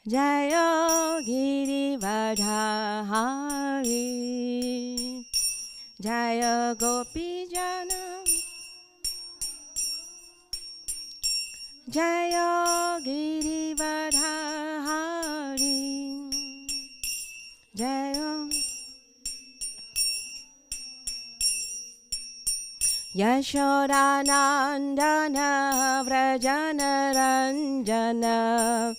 Jayo Girivardhari, Jayo Gopi Jana, Jayo Girivardhari, Jayo Yashodanandana Vrajana Ranjana,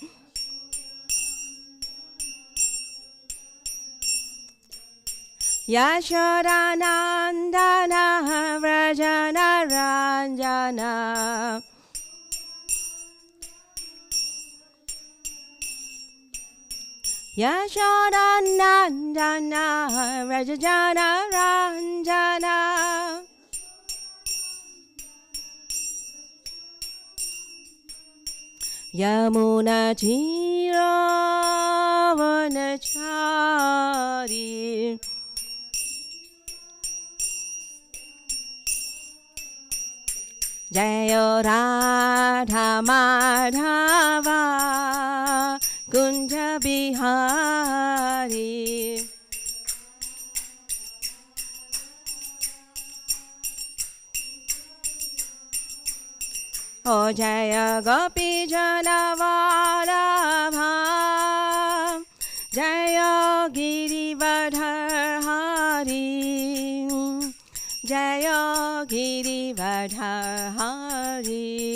Yashodanandana Vrajana Ranjana, Yashodanandana Vrajana Ranjana, Yamuna Chiravanachari, Jayo Radha Madhava Kunja Bihari, O Jaya Gopi Jana Vallabha, Jaya Girivardhari, Jaya Girivardhari.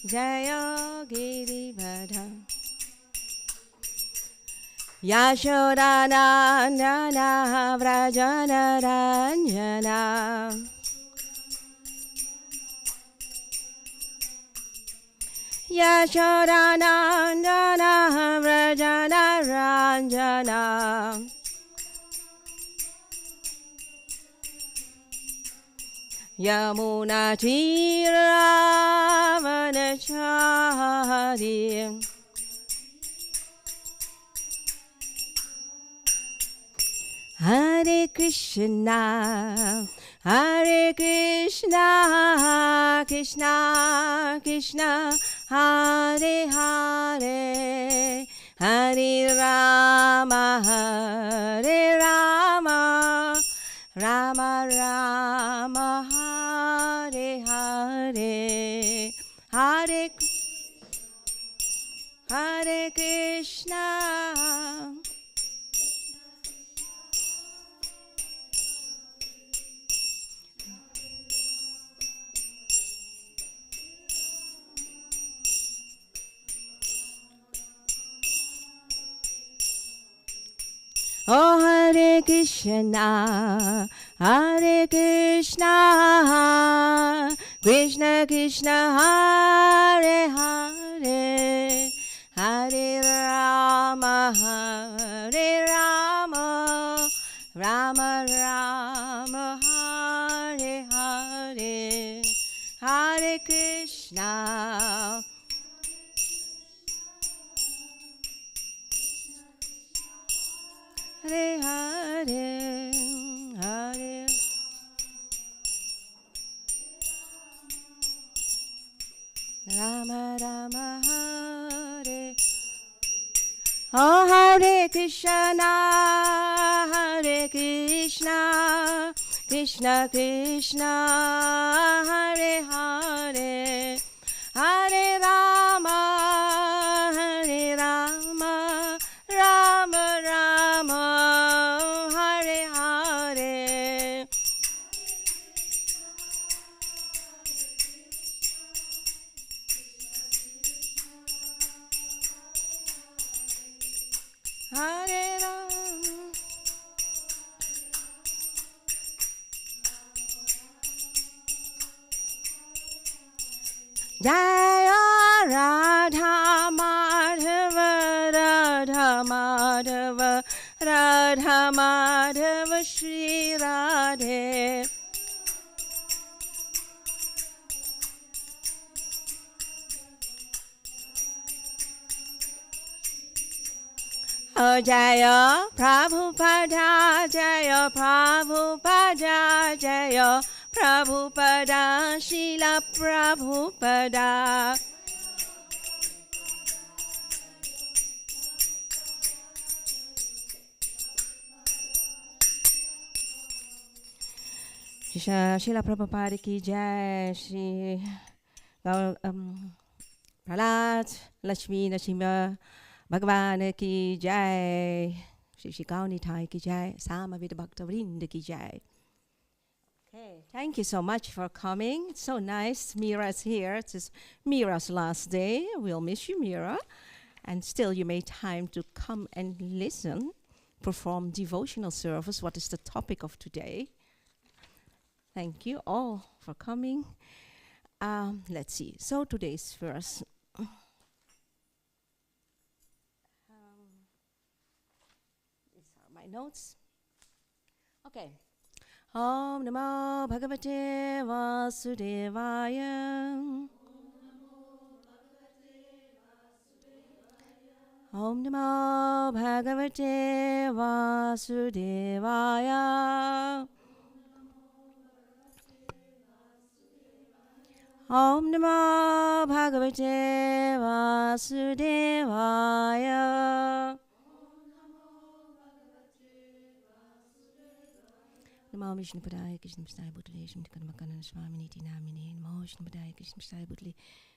Jaya Girivardhari. Yashodanandana Vrajana Ranjana, Yashodanandana Vrajana Ranjana, Yamuna Chiravanachari, Hare Krishna, Hare Krishna, Krishna Krishna, Hare Hare, Hare Rama, Hare Rama, Rama Rama, Hare Hare, Hare Krishna. Oh Hare Krishna, Hare Krishna, Krishna Krishna, Hare Hare, Hare Rama, Hare Rama, Rama Rama, Hare Hare, Hare Krishna. Hare Hare, Hare Rama Rama, Hare. Oh Hare Krishna, Hare Krishna, Krishna Krishna, Hare Hare, Hare Rama, Hare Rama, Rama Rama, Hare Hare. Hare Rama. Jaya Radha Madhava, Radha Madhava, Radha Madhava, Shri Radhe. Jaya Prabhupada, Jaya Prabhupada, Jaya Prabhupada, Srila Prabhupada. Srila Prabhupada ki jai, Shri Prahlad, Lakshmi Narasimha Bhagavan ki jai, Shri Gauni Thai ki jai, Samavita Bhaktavrinda ki jai. Okay, thank you so much for coming. It's so nice. Mira's here. It's Mira's last day. We'll miss you, Mira. And still you made time to come and listen, perform devotional service. What is the topic of today? Thank you all for coming. Let's see. So today's verse. These are my notes. Okay. Om Namo Bhagavate Vasudevaya. Om Namo Bhagavate Vasudevaya. Om Namo Bhagavate Vasudevaya. Namo Vishnu Padaya Krishna Padaya Bhutale Shri Karmakana Swami Niti Namine. Namo Vishnu Padaya Krishna Padaya Bhutale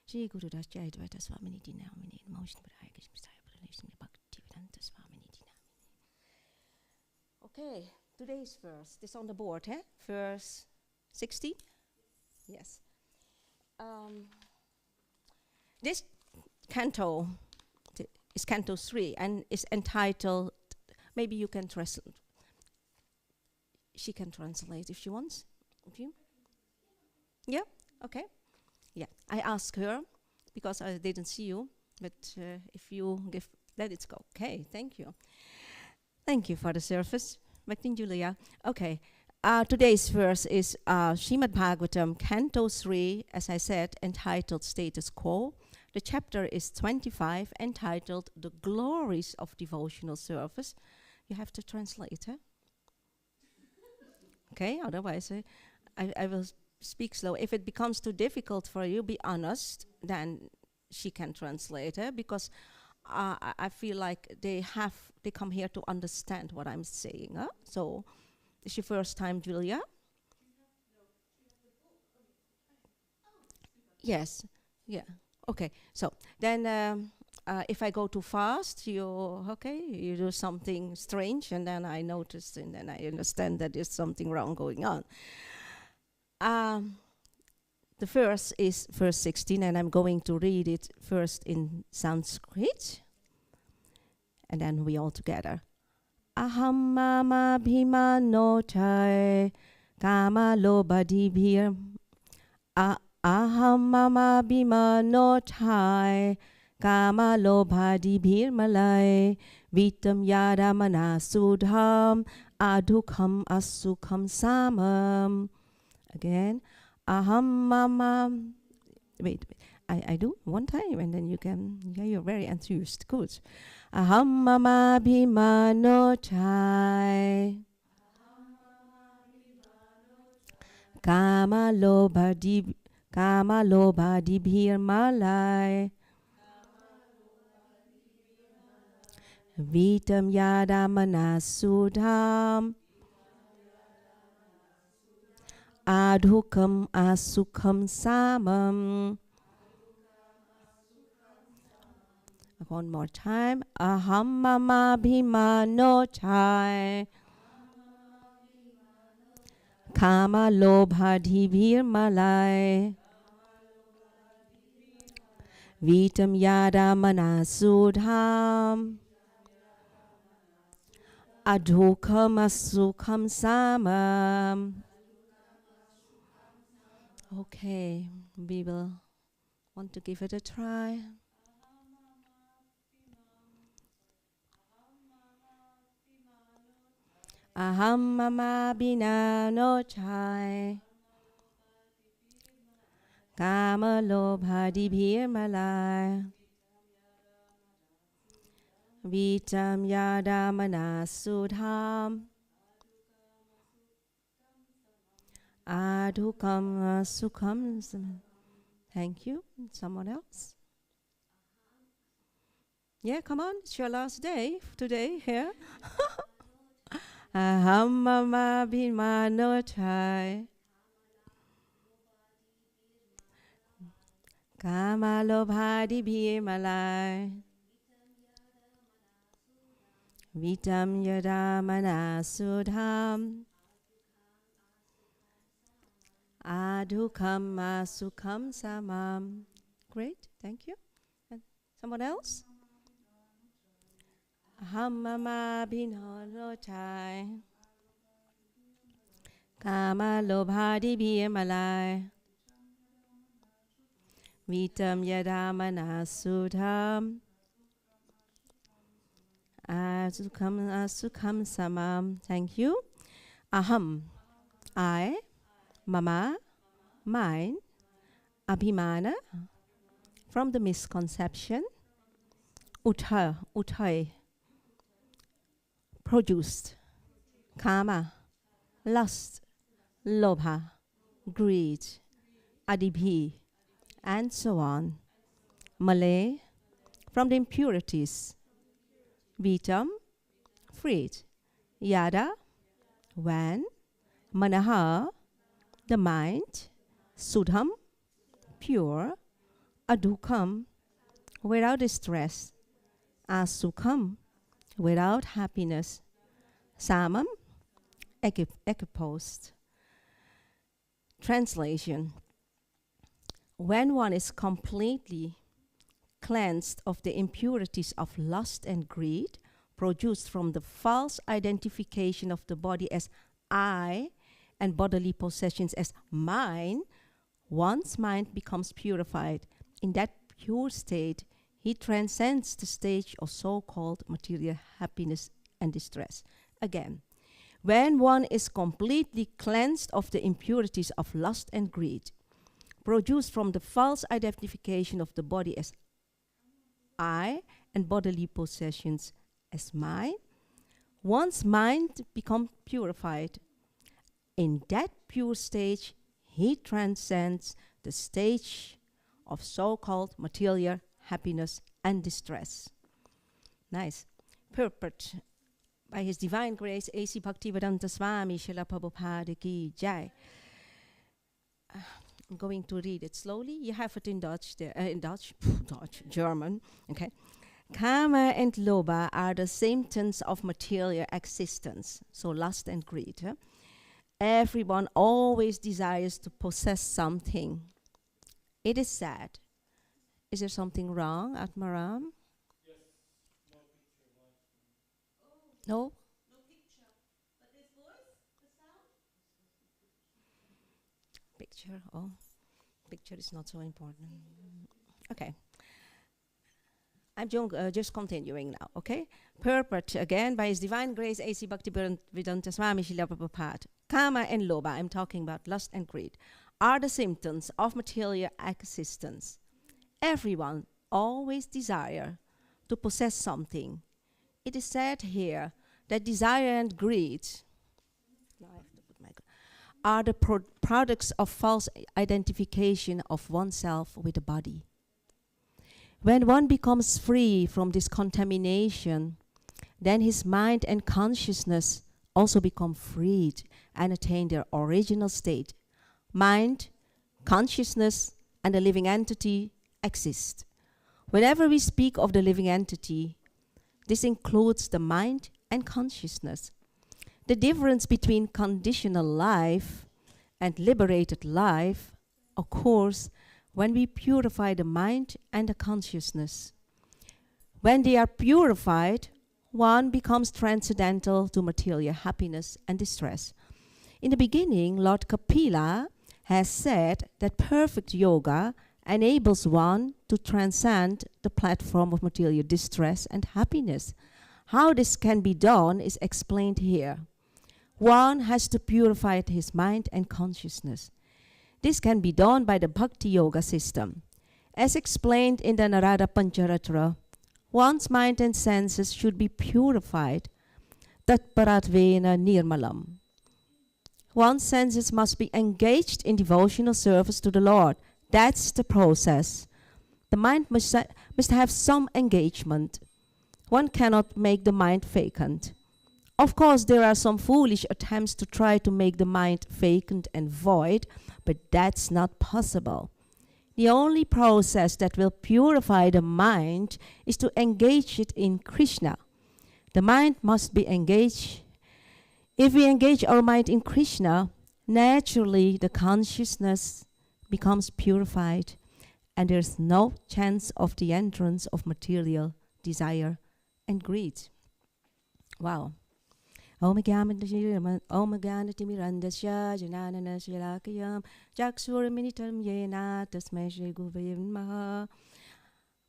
Shri Guru Das Jayadvaita Swami Niti Namine. Namo Vishnu Padaya Krishna Padaya Bhutale Shri Bhaktivedanta Swami Niti Namine. Okay, today's verse. This on the board, eh? Verse 16? Yes. This canto is Canto 3 and is entitled, maybe you can translate. She can translate if she wants. If you? Yeah? Okay. Yeah. I asked her because I didn't see you, but if you give, let it go. Okay, thank you. Thank you for the service. Back to Julia. Okay. Today's verse is Srimad Bhagavatam, Canto 3, as I said, entitled Status Quo. The chapter is 25, entitled The Glories of Devotional Service. You have to translate, huh? Okay, otherwise I will speak slow. If it becomes too difficult for you, be honest, then she can translate it, because I feel like they come here to understand what I'm saying. Huh? So, is your first time, Julia? Yes, yeah, okay. So, then if I go too fast, you do something strange, and then I notice, and then I understand that there's something wrong going on. The verse is verse 16, and I'm going to read it first in Sanskrit, and then we all together. Aham mama bhima notai kama lobadibhir. Aham mama bhima notai Kama lobhadibhir malai vitam yadamana sudham adhukham asukham samam. Again, aham mama. Wait, I do one time and then you can. Yeah, you're very enthused. Good. Aham mama bhimanotai Kama lobhadibhir malai Vitam yadamana sudham adhukam asukham samam. One more time. Aham mama bhimanotai Kama lobhadibhir malai Vitam yadamana sudham Adhukam asukham samam. Okay, we will want to give it a try. Aham mama bina no chai Kama lobhadibhir malai Vitam yada manasudham adhukam sukham. Thank you. Someone else? Yeah, come on. It's your last day today here. Aham mama bhimanotai kama lobhadi bhimalai vitam yada manasudham adhukam sukham samam. Great, thank you. And someone else? Hamama bhinotai kama lobhadi bhimalai vitam yada manasudham sukham samam. Thank you. Aham, I, mama, mine, abhimana, from the misconception, uthai, produced, kama, lust, lobha, greed, adibhi, and so on. Malay, from the impurities. Vitam, freed. Yada, when. Manaha, the mind. Sudham, pure. Adukam, without distress. Asukham, without happiness. Samam, equiposed. Translation. When one is completely cleansed of the impurities of lust and greed produced from the false identification of the body as I and bodily possessions as mine, one's mind becomes purified. In that pure state, he transcends the stage of so-called material happiness and distress. Again, when one is completely cleansed of the impurities of lust and greed produced from the false identification of the body as I and bodily possessions as mine, one's mind becomes purified. In that pure stage, he transcends the stage of so-called material happiness and distress. Nice. Purport. By His Divine Grace, A.C. Bhaktivedanta Swami Srila Prabhupada Ki Jai. I'm going to read it slowly. You have it in Dutch, German. Okay. Kama and Loba are the symptoms of material existence, so lust and greed. Huh? Everyone always desires to possess something. It is sad. Is there something wrong, Atmaram? Yes, no picture. No? No picture. But there's voice, the sound? Picture, oh. Picture is not so important. Okay. I'm just continuing now, okay? Purport, again, by His Divine Grace, A.C. Bhaktivedanta Swami Srila Prabhupada. Kama and Loba, I'm talking about lust and greed, are the symptoms of material existence. Everyone always desires to possess something. It is said here that desire and greed are the products of false identification of oneself with the body. When one becomes free from this contamination, then his mind and consciousness also become freed and attain their original state. Mind, consciousness, and the living entity exist. Whenever we speak of the living entity, this includes the mind and consciousness. The difference between conditional life and liberated life occurs when we purify the mind and the consciousness. When they are purified, one becomes transcendental to material happiness and distress. In the beginning, Lord Kapila has said that perfect yoga enables one to transcend the platform of material distress and happiness. How this can be done is explained here. One has to purify his mind and consciousness. This can be done by the Bhakti Yoga system. As explained in the Narada Pancharatra, One's mind and senses should be purified. Tat paratvena nirmalam. One's senses must be engaged in devotional service to the Lord. That's the process. The mind must have some engagement. One cannot make the mind vacant. Of course, there are some foolish attempts to try to make the mind vacant and void, but that's not possible. The only process that will purify the mind is to engage it in Krishna. The mind must be engaged. If we engage our mind in Krishna, naturally the consciousness becomes purified, and there's no chance of the entrance of material desire and greed. Wow. Om Gyanatimirandasya Jananana Shilakayam Jaksuraminitam Yena Tasmai Shri Gurave Namaha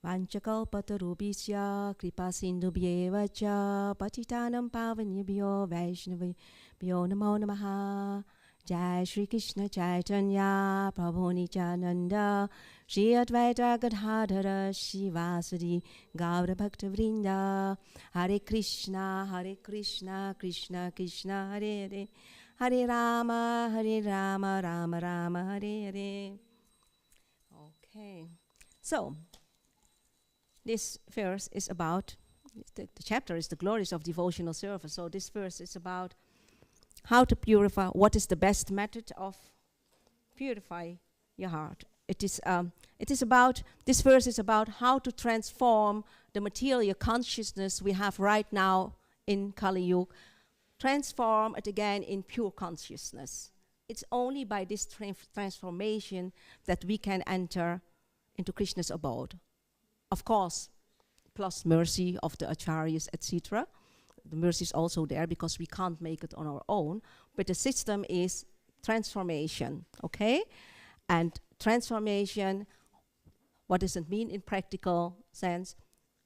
Vanchakalpatarubhisya Kripasindubhyeva Cha Patitanam Pavanibhyo Vaishnavibhyo Namo Namaha Jai Shri Krishna Chaitanya Prabhu Nityananda Shri Advaita Gadadhara Shivasadi Gaura Bhakta Vrinda Hare Krishna Krishna Krishna Hare Hare Hare Rama Rama Rama Hare Hare. Okay, so this verse is about, the chapter is the glories of devotional service. So this verse is about how to purify, what is the best method of purify your heart. This verse is about how to transform the material consciousness we have right now in Kali Yuga, transform it again in pure consciousness. It's only by this transformation that we can enter into Krishna's abode. Of course, plus mercy of the acharyas, etc. The mercy is also there because we can't make it on our own. But the system is transformation, okay? And transformation, what does it mean in practical sense?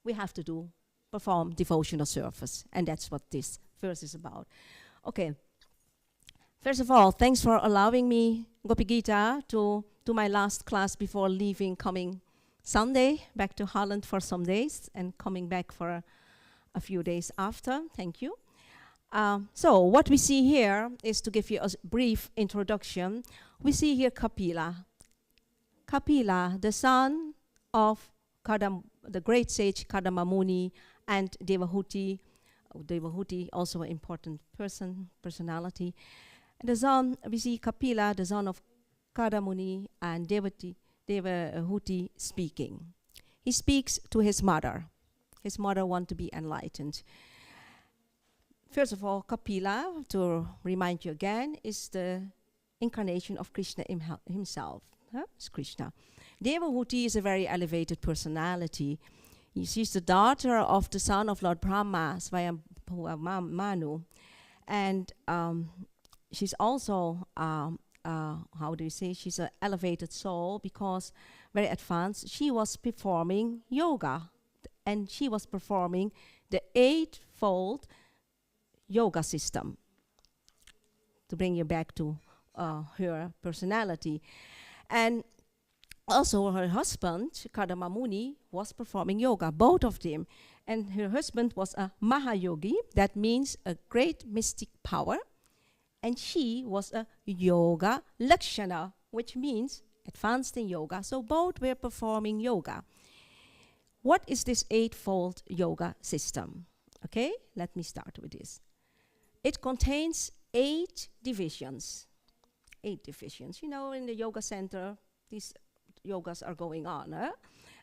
We have to perform devotional service. And that's what this verse is about. Okay. First of all, thanks for allowing me, Gopi Gita, to my last class before leaving coming Sunday back to Holland for some days and coming back for a few days after. Thank you. So what we see here is, to give you a brief introduction, we see here Kapila. Kapila, the son of the great sage Kadama Muni and Devahuti. Devahuti, also an important personality. And the son, we see Kapila, the son of Kadamuni and Devahuti speaking. He speaks to his mother. His mother wants to be enlightened. First of all, Kapila, to remind you again, is the incarnation of Krishna himself. It's Krishna. Devahuti is a very elevated personality. She's the daughter of the son of Lord Brahma, Manu. And she's also, how do you say, she's an elevated soul because very advanced. She was performing yoga, and she was performing the eightfold yoga system, to bring you back to her personality. And also her husband, Kadama Muni, was performing yoga, both of them. And her husband was a Mahayogi, that means a great mystic power. And she was a Yoga Lakshana, which means advanced in yoga. So both were performing yoga. What is this eightfold yoga system? Okay, let me start with this. It contains 8 divisions. 8 divisions. You know, in the yoga center, these yogas are going on.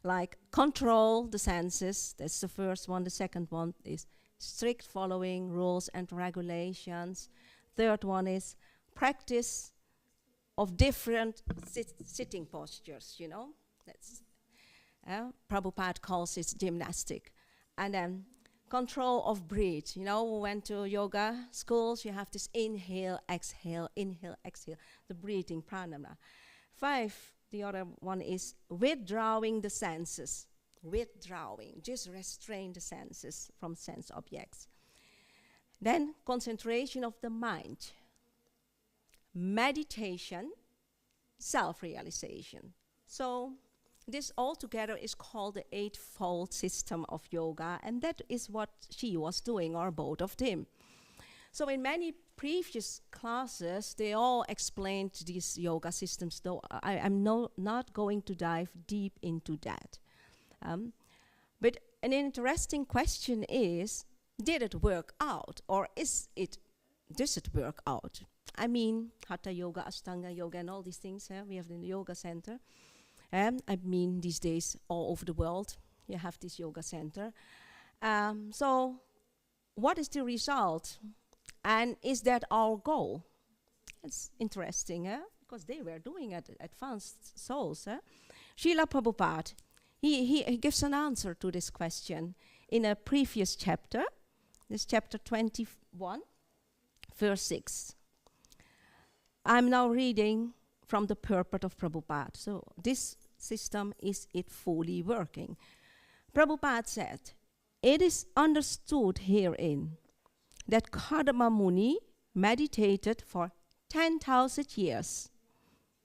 Like control the senses. That's the first one. The second one is strict following rules and regulations. Third one is practice of different sitting postures, you know. That's Prabhupada calls it gymnastic. And then control of breath. You know, we went to yoga schools, you have this inhale, exhale, the breathing pranayama. 5, the other one is withdrawing the senses. Withdrawing, just restrain the senses from sense objects. Then concentration of the mind. Meditation, self-realization. So This altogether is called the Eightfold System of Yoga, and that is what she was doing, or both of them. So in many previous classes, they all explained these yoga systems, though I'm not going to dive deep into that. But an interesting question is, did it work out, or does it work out? I mean, Hatha Yoga, Ashtanga Yoga, and all these things. We have the yoga center. I mean, these days, all over the world, you have this yoga center. So, what is the result? And is that our goal? It's interesting, because they were doing it, advanced souls. Srila Prabhupada, he gives an answer to this question in a previous chapter. This chapter 21, verse 6. I'm now reading from the purport of Prabhupada. So this system, is it fully working? Prabhupada said, it is understood herein that Kadama Muni meditated for 10,000 years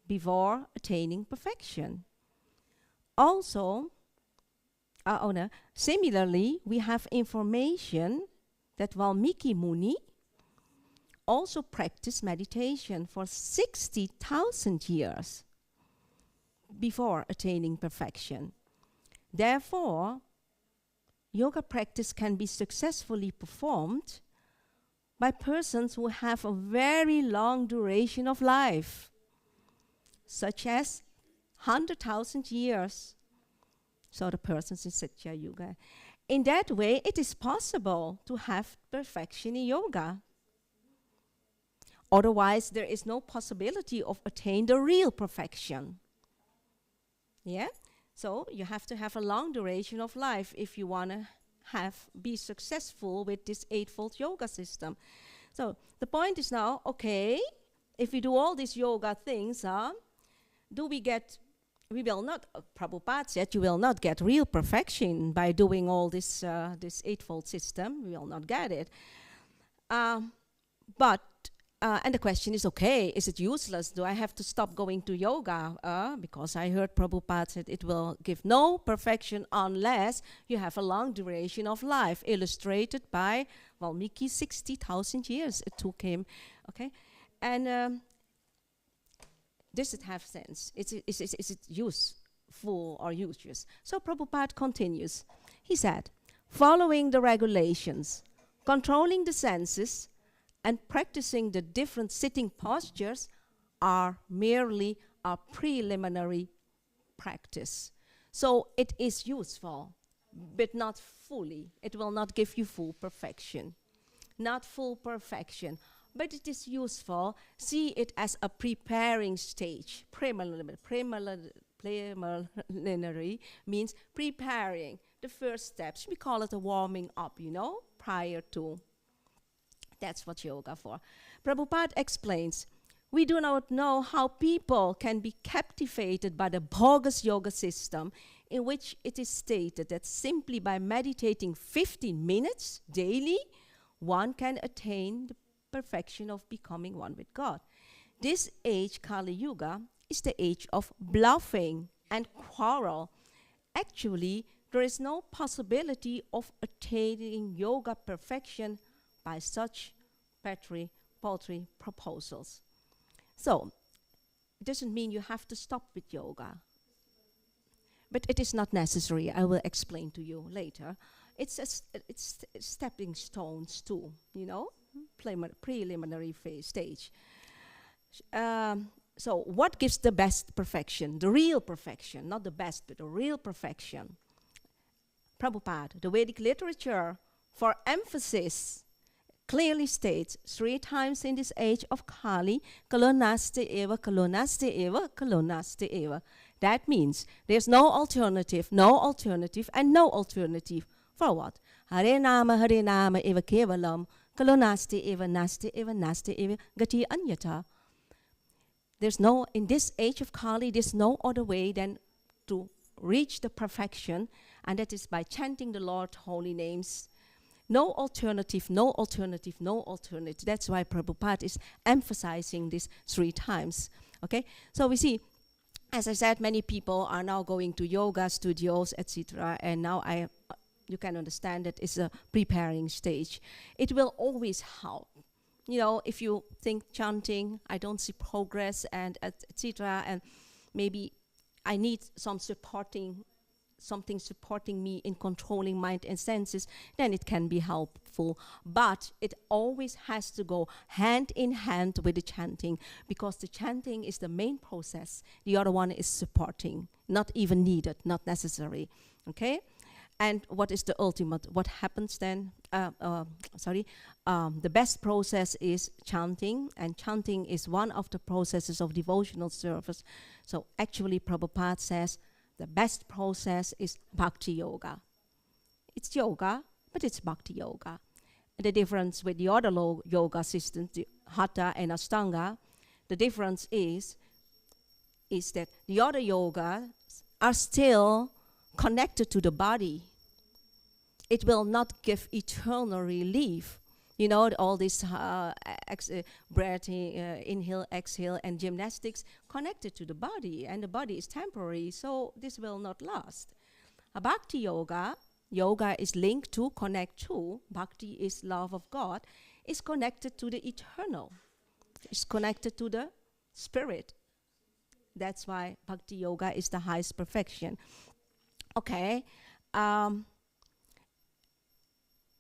before attaining perfection. Also, similarly, we have information that Valmiki Muni also practiced meditation for 60,000 years before attaining perfection. Therefore, yoga practice can be successfully performed by persons who have a very long duration of life, such as 100,000 years. So the persons in Satya Yuga. In that way, it is possible to have perfection in yoga. Otherwise, there is no possibility of attaining the real perfection. Yeah? So you have to have a long duration of life if you want to be successful with this Eightfold Yoga system. So the point is now, okay, if we do all these yoga things, we will not, Prabhupada said, you will not get real perfection by doing all this Eightfold system. We will not get it. And the question is, okay, is it useless? Do I have to stop going to yoga? Because I heard Prabhupada said it will give no perfection unless you have a long duration of life, illustrated by Valmiki, 60,000 years it took him. Okay, and does it have sense? Is it useful or useless? So Prabhupada continues. He said, following the regulations, controlling the senses, and practicing the different sitting postures are merely a preliminary practice. So it is useful, but not fully. It will not give you full perfection. Not full perfection, but it is useful. See it as a preparing stage. Preliminary means preparing the first steps. We call it a warming up, prior to. That's what yoga for. Prabhupada explains, we do not know how people can be captivated by the bogus yoga system in which it is stated that simply by meditating 15 minutes daily, one can attain the perfection of becoming one with God. This age, Kali Yuga, is the age of bluffing and quarrel. Actually, there is no possibility of attaining yoga perfection by such paltry proposals. So, it doesn't mean you have to stop with yoga. But it is not necessary. I will explain to you later. It's stepping stones too, preliminary stage. So, what gives the best perfection? The real perfection, not the best, but the real perfection. Prabhupada, the Vedic literature, for emphasis, clearly states 3 times in this age of Kali, Kalonaste eva, Kalonaste eva, Kalonaste eva. That means there's no alternative, and no alternative. For what? Hare Nama eva kevalam, Kalonaste eva, naste eva, gati anyata. In this age of Kali, there's no other way than to reach the perfection, and that is by chanting the Lord's holy names. No alternative. That's why Prabhupada is emphasizing this 3 times. Okay, so we see as I said, many people are now going to yoga studios, etc. And now you can understand that it's a preparing stage. It will always help. You know, if you think chanting, I don't see progress, and etc. And maybe I need something supporting me in controlling mind and senses, then it can be helpful. But it always has to go hand in hand with the chanting, because the chanting is the main process. The other one is supporting, not even needed, not necessary. Okay? And what is the ultimate? What happens then? The best process is chanting, and chanting is one of the processes of devotional service. So actually, Prabhupada says, the best process is bhakti yoga. It's yoga, but it's bhakti yoga. And the difference with the other yoga systems, the hatha and ashtanga, the difference is that the other yogas are still connected to the body. It will not give eternal relief. You know, all this breathing, inhale, exhale, and gymnastics connected to the body, and the body is temporary, so this will not last. A bhakti yoga is linked to, connect to, bhakti is love of God, is connected to the eternal. It's connected to the spirit. That's why bhakti yoga is the highest perfection. Okay.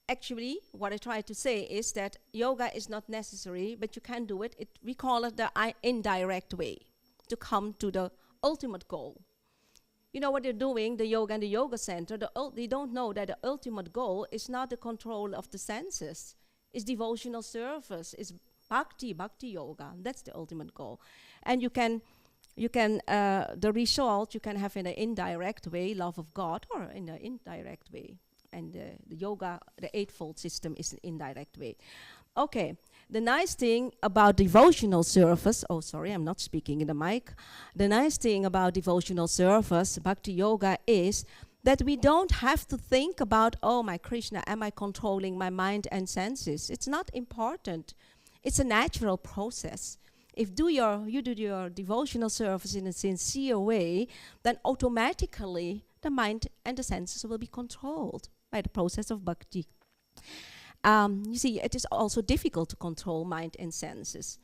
Actually, what I try to say is that yoga is not necessary, but you can do it. We call it the indirect way to come to the ultimate goal. You know what they're doing, the yoga and the yoga center, they don't know that the ultimate goal is not the control of the senses. It's devotional service. It's bhakti yoga. That's the ultimate goal. And you can the result you can have in an indirect way, love of God, or in an indirect way. And the yoga, the eightfold system is an indirect way. Okay, the nice thing about devotional service, I'm not speaking in the mic. The nice thing about devotional service, bhakti yoga, is that we don't have to think about, oh my Krishna, am I controlling my mind and senses? It's not important. It's a natural process. If you do your devotional service in a sincere way, then automatically the mind and the senses will be controlled by the process of bhakti. You see, it is also difficult to control mind and senses.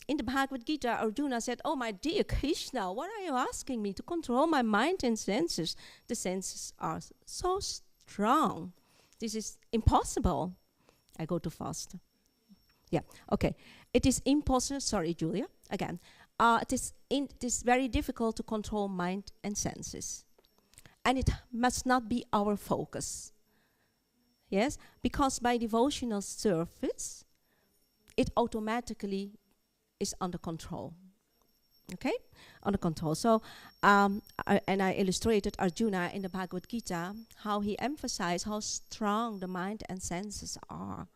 In the Bhagavad Gita, Arjuna said, oh my dear Krishna, what are you asking me to control my mind and senses? The senses are so strong. This is impossible. I go too fast. Yeah, okay. It is impossible, sorry Julia, again. It is very difficult to control mind and senses. And it must not be our focus. Yes, because by devotional service, it automatically is under control. Okay, under control. So, I illustrated Arjuna in the Bhagavad Gita, how he emphasized how strong the mind and senses are.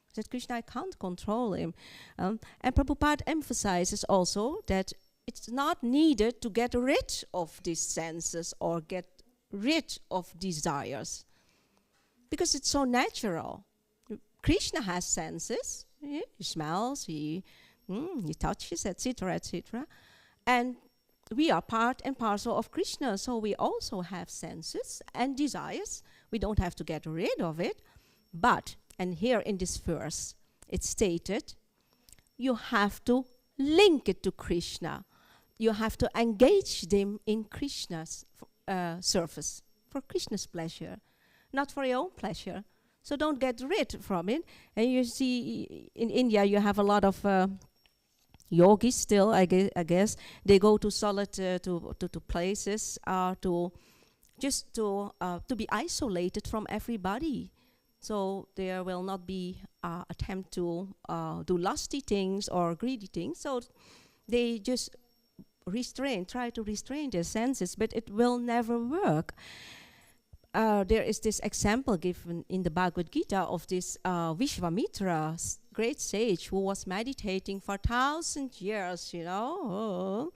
He said, Krishna, I can't control him. And Prabhupada emphasizes also that it's not needed to get rid of these senses or get rid of desires, because it's so natural. Krishna has senses. He smells, he touches, etc., etc. And we are part and parcel of Krishna, so we also have senses and desires. We don't have to get rid of it. But, and here in this verse, it's stated, you have to link it to Krishna. You have to engage them in Krishna's service, for Krishna's pleasure, not for your own pleasure. So don't get rid from it. And you see, in India, you have a lot of yogis still, I guess. They go to solid to places to be isolated from everybody. So there will not be attempt to do lusty things or greedy things. So they just try to restrain their senses, but it will never work. There is this example given in the Bhagavad Gita of this Vishvamitra, great sage, who was meditating for 1,000 years, to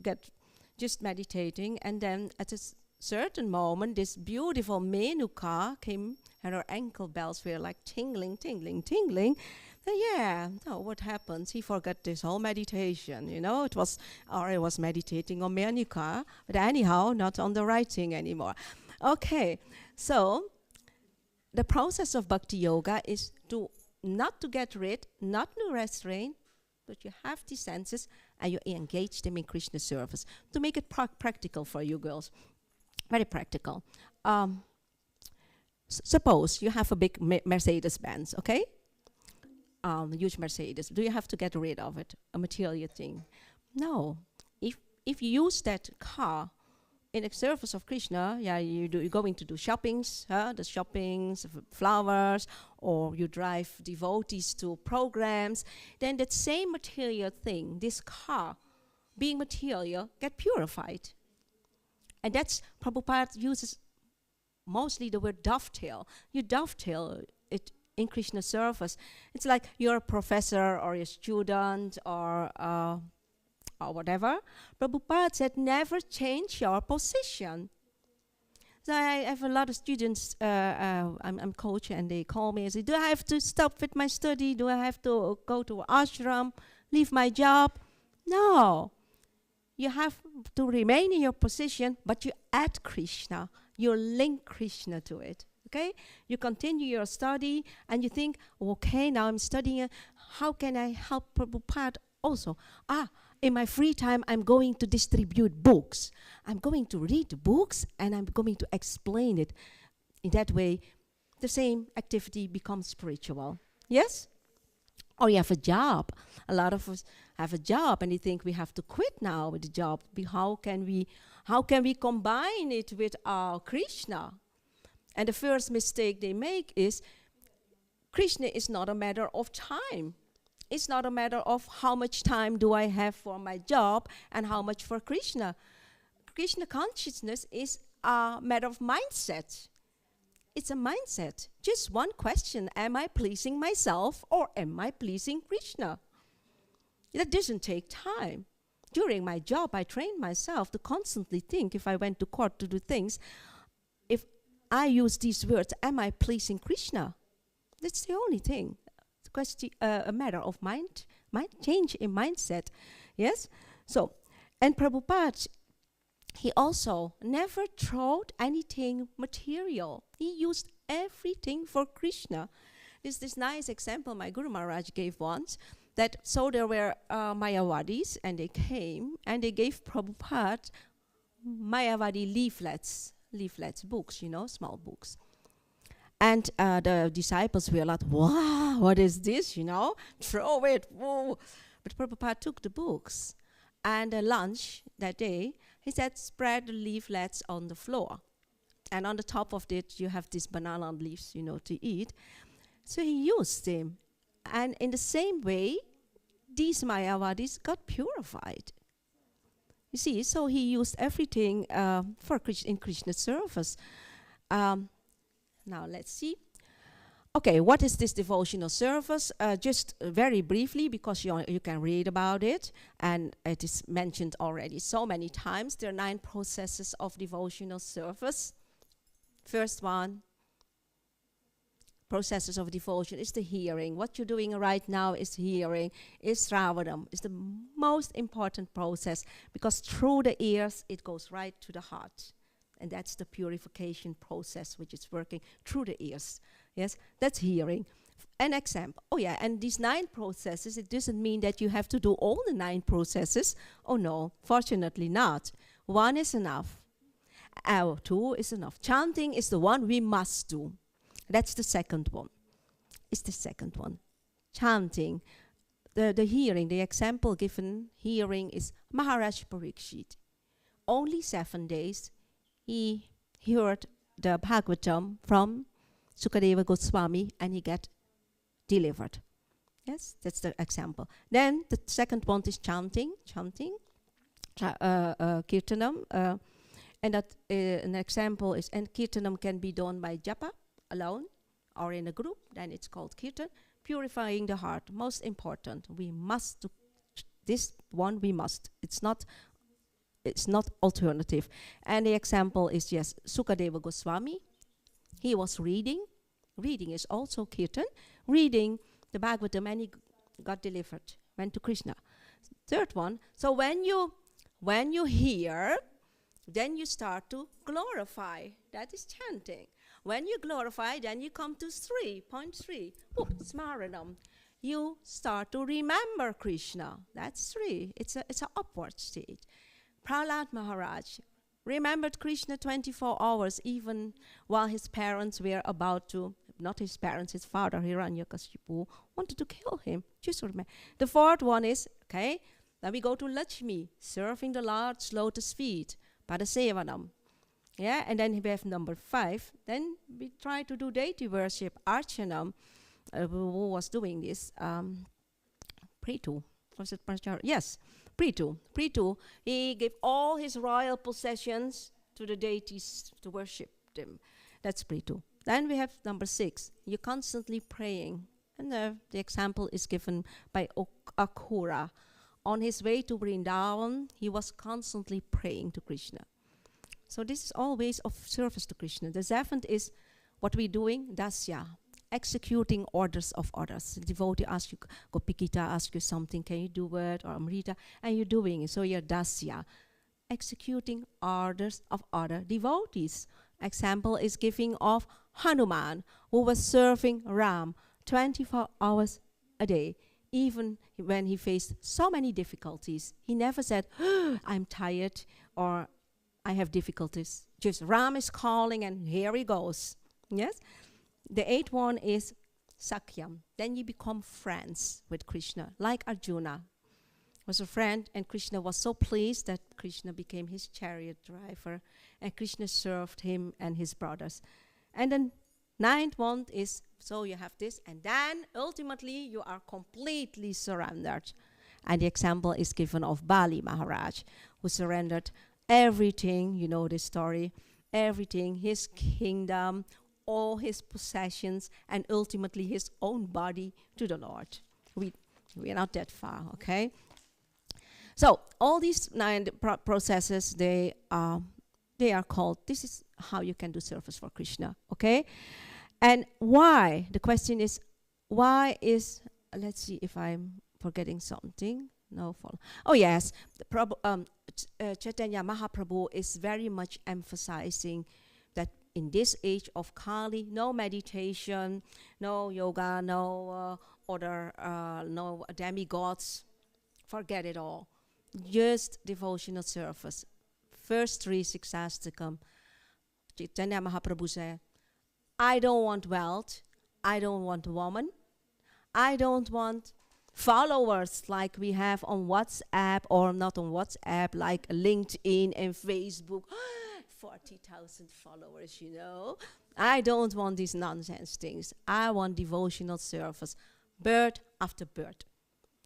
get just meditating. And then at a certain moment, this beautiful Menuka came, and her ankle bells were like tingling, tingling, tingling. Yeah, no, what happens? He forgot this whole meditation, It was, or I was meditating on Menuka, but anyhow, not on the right thing anymore. Okay, so the process of bhakti yoga is to not to get rid, not to restrain, but you have these senses and you engage them in Krishna service to make it practical for you girls. Very practical. Suppose you have a big Mercedes Benz, okay? Huge Mercedes. Do you have to get rid of it? A material thing? No. If you use that car in the service of Krishna, you're going to do shoppings, the shoppings, flowers, or you drive devotees to programs, then that same material thing, this car, being material, get purified. And that's, Prabhupada uses mostly the word dovetail. You dovetail it in Krishna service. It's like you're a professor or a student or whatever. Prabhupada said, never change your position. So I have a lot of students, I'm coach, and they call me and say, do I have to stop with my study? Do I have to go to ashram, leave my job? No. You have to remain in your position, but you add Krishna. You link Krishna to it. Okay? You continue your study, and you think, okay, now I'm studying. How can I help Prabhupada also? In my free time, I'm going to distribute books. I'm going to read books, and I'm going to explain it. In that way, the same activity becomes spiritual. Yes? Or you have a job. A lot of us have a job, and they think we have to quit now with the job. How can we combine it with our Krishna? And the first mistake they make is Krishna is not a matter of time. It's not a matter of how much time do I have for my job and how much for Krishna. Krishna consciousness is a matter of mindset. It's a mindset. Just one question, am I pleasing myself or am I pleasing Krishna? That doesn't take time. During my job, I trained myself to constantly think, if I went to court to do things, if I use these words, am I pleasing Krishna? That's the only thing. It's a question, a matter of mind change in mindset. Yes? So, and Prabhupada, he also never throwed anything material. He used everything for Krishna. There's this nice example my Guru Maharaj gave once, that so there were Mayavadis, and they came, and they gave Prabhupada Mayavadi leaflets, books, small books. And the disciples were like, wow, what is this, Throw it, whoa. But Prabhupada took the books. And at lunch that day, he said, spread the leaflets on the floor. And on the top of it, you have these banana leaves, to eat. So he used them. And in the same way, these Mayavadis got purified. You see, so he used everything in Krishna's service. Now let's see. Okay, what is this devotional service? Just very briefly, because you can read about it, and it is mentioned already so many times. There are 9 processes of devotional service. First one, processes of devotion, is the hearing. What you're doing right now is hearing, is Sravanam, is the most important process, because through the ears, it goes right to the heart. And that's the purification process which is working through the ears. Yes, that's hearing. An example. Oh yeah, and these 9 processes, it doesn't mean that you have to do all the 9 processes. Oh no, fortunately not. 1 is enough. 2 is enough. Chanting is the one we must do. That's the second one. It's the second one. Chanting. The hearing, the example given hearing is Maharaj Parikshit. Only 7 days he heard the Bhagavatam from Sukadeva Goswami and he got delivered. Yes, that's the example. Then the second one is chanting, kirtanam. And that an example is, and kirtanam can be done by japa alone or in a group, then it's called kirtan. Purifying the heart, most important. We must do this one, we must. It's not alternative. And the example is, yes, Sukadeva Goswami. He was reading. Reading is also kirtan. Reading the Bhagavatam, and he got delivered, went to Krishna. Third one, so when you hear, then you start to glorify. That is chanting. When you glorify, then you come to 3.3. Smaranam. You start to remember Krishna. That's 3. It's an upward state. Prahlad Maharaj remembered Krishna 24 hours, even while his parents were about to, not his parents, his father, Hiranyakashipu, wanted to kill him. Just remember. The fourth one is, okay, then we go to Lakshmi, serving the Lord's lotus feet, Padasevanam. Yeah, and then we have number 5. Then we try to do deity worship, Archanam. Who was doing this? Prithu. Was it Prachar? Yes, Prithu. Prithu, he gave all his royal possessions to the deities to worship them. That's Prithu. Then we have number 6. You're constantly praying. And the example is given by Akhura. On his way to Vrindavan, he was constantly praying to Krishna. So this is all ways of service to Krishna. The 7th is what we're doing, dasya, executing orders of others. The devotee asks you, Gopikita asks you something, can you do it, or Amrita, and you're doing it. So you're dasya, executing orders of other devotees. Example is giving of Hanuman, who was serving Ram 24 hours a day. Even when he faced so many difficulties, he never said, I'm tired, or I have difficulties. Just Ram is calling and here he goes. Yes? The 8th one is Sakyam. Then you become friends with Krishna, like Arjuna was a friend, and Krishna was so pleased that Krishna became his chariot driver, and Krishna served him and his brothers. And then 9th one is, so you have this, and then ultimately you are completely surrendered. And the example is given of Bali Maharaj, who surrendered everything, you know this story, everything, his kingdom, all his possessions, and ultimately his own body to the Lord. We are not that far, okay? So all these 9 processes, they are called, this is how you can do service for Krishna, okay? And why? The question is, why is, let's see if I'm forgetting something. No follow. Oh yes, Chaitanya Mahaprabhu is very much emphasizing that in this age of Kali, no meditation, no yoga, no no demigods, forget it all. Just devotional service. First 3 success to come. Chaitanya Mahaprabhu said, I don't want wealth, I don't want a woman, I don't want followers like we have on WhatsApp, or not on WhatsApp, like LinkedIn and Facebook. 40,000 followers, you know. I don't want these nonsense things. I want devotional service, birth after birth.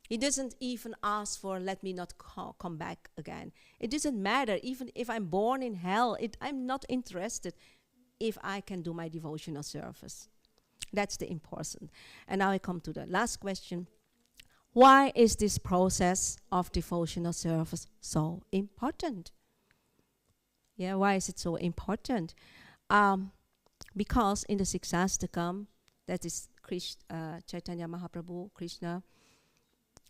He doesn't even ask for, let me not come back again. It doesn't matter, even if I'm born in hell, I'm not interested if I can do my devotional service. That's the important. And now I come to the last question. Why is this process of devotional service so important? Yeah, why is it so important? Because in the success to come, that is Chaitanya Mahaprabhu, Krishna,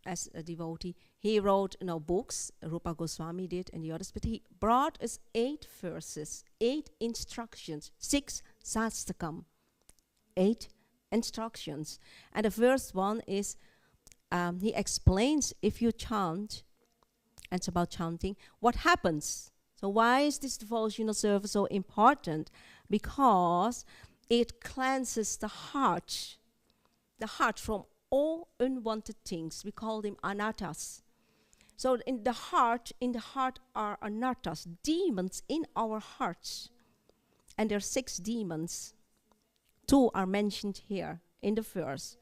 as a devotee, he wrote books, Rupa Goswami did, and the others, but he brought us 8 verses, 8 instructions, 6 sastakam, 8 instructions. And the first one is, he explains if you chant, and it's about chanting, what happens. So why is this devotional service so important? Because it cleanses the heart from all unwanted things. We call them anarthas. So in the heart are anarthas, demons in our hearts. And there are 6 demons. 2 are mentioned here in the verse.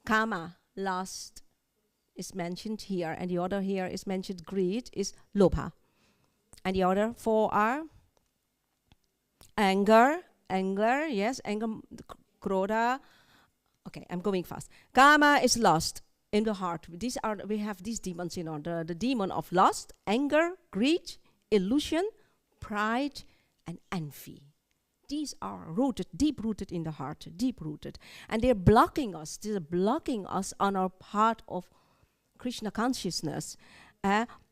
Kama, lust, is mentioned here, and the other here is mentioned, greed, is lobha. And the other 4 are anger, yes, anger, krodha. Okay, I'm going fast. Kama is lust in the heart. We have these demons in order. The demon of lust, anger, greed, illusion, pride, and envy. these are rooted, deep rooted in the heart, deep rooted. And they're blocking us. They're blocking us on our path of Krishna consciousness.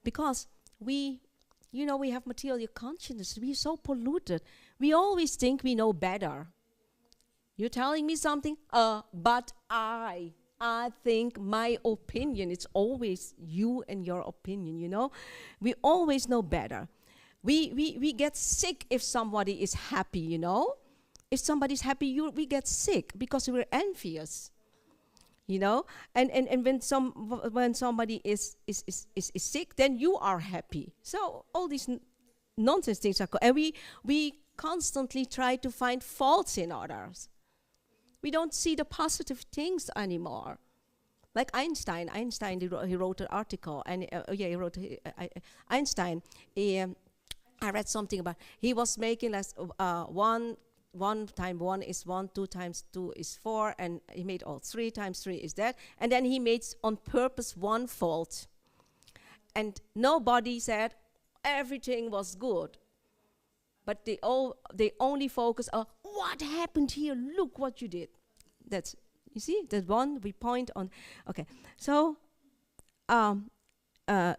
Because we have material consciousness. We're so polluted. We always think we know better. You're telling me something? But I think my opinion, it's always you and your opinion, We always know better. We get sick if somebody is happy, If somebody's happy, we get sick because we're envious, And when somebody is sick, then you are happy. So all these nonsense things are, and we constantly try to find faults in others. We don't see the positive things anymore. Like Einstein, he wrote an article, and Einstein. I read something about, he was making as 1 times 1 is 1, 2 times 2 is 4, and he made all 3 times 3 is that, and then he made on purpose one fault, and nobody said everything was good, but they only focus on what happened here. Look what you did. That's, you see, that one we point on. Okay, so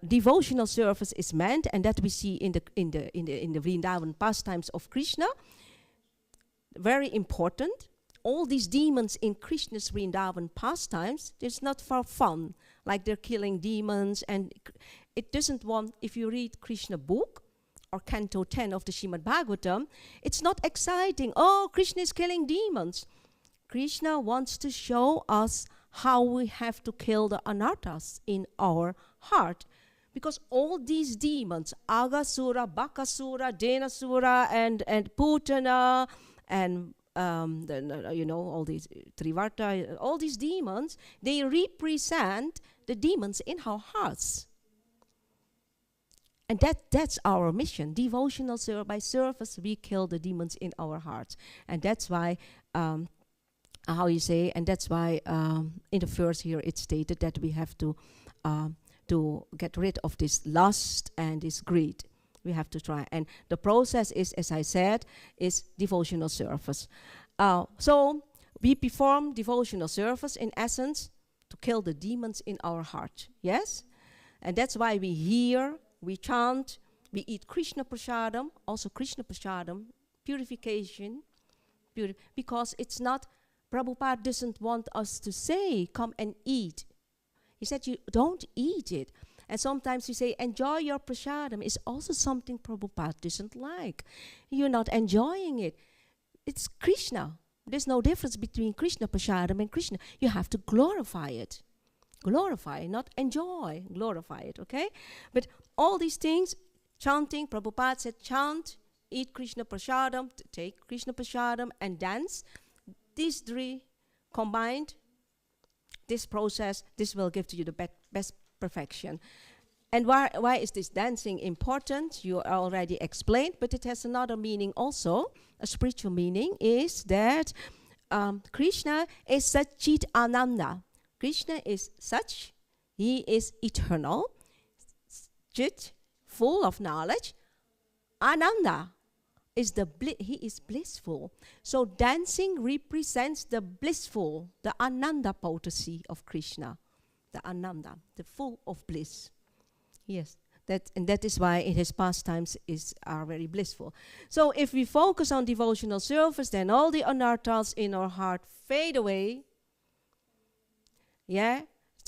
devotional service is meant, and that we see in the Vrindavan pastimes of Krishna. Very important. All these demons in Krishna's Vrindavan pastimes, it's not for fun, like they're killing demons, and it doesn't want. If you read Krishna book or Canto 10 of the Srimad Bhagavatam, it's not exciting. Oh, Krishna is killing demons. Krishna wants to show us how we have to kill the anarthas in our heart. Because all these demons, Agasura, Bakasura, Denasura, and Putana, and all these Trivarta, all these demons, they represent the demons in our hearts. And that's our mission. Devotional service, by service, we kill the demons in our hearts. And that's why, and that's why in the verse here it's stated that we have to get rid of this lust and this greed. We have to try. And the process is, as I said, is devotional service. So we perform devotional service, in essence, to kill the demons in our heart. Yes? And that's why we hear, we chant, we eat Krishna prasadam, also Krishna prasadam, purification, because it's not, Prabhupada doesn't want us to say, come and eat. He said, you don't eat it. And sometimes you say, enjoy your prasadam, is also something Prabhupada doesn't like. You're not enjoying it. It's Krishna. There's no difference between Krishna prasadam and Krishna. You have to glorify it. Glorify, not enjoy. Glorify it, okay? But all these things, chanting, Prabhupada said, chant, eat Krishna prasadam, take Krishna prasadam, and dance. These three combined, this process, this will give to you the best perfection. And why is this dancing important? You already explained, but it has another meaning also. A spiritual meaning is that Krishna is Satchit Ananda. Krishna is such, he is eternal, Chit, full of knowledge. Ananda is he is blissful. So dancing represents the blissful, the Ananda potency of Krishna. The Ananda, the full of bliss. Yes, that is why in his pastimes are very blissful. So if we focus on devotional service, then all the anarthas in our heart fade away. Yeah,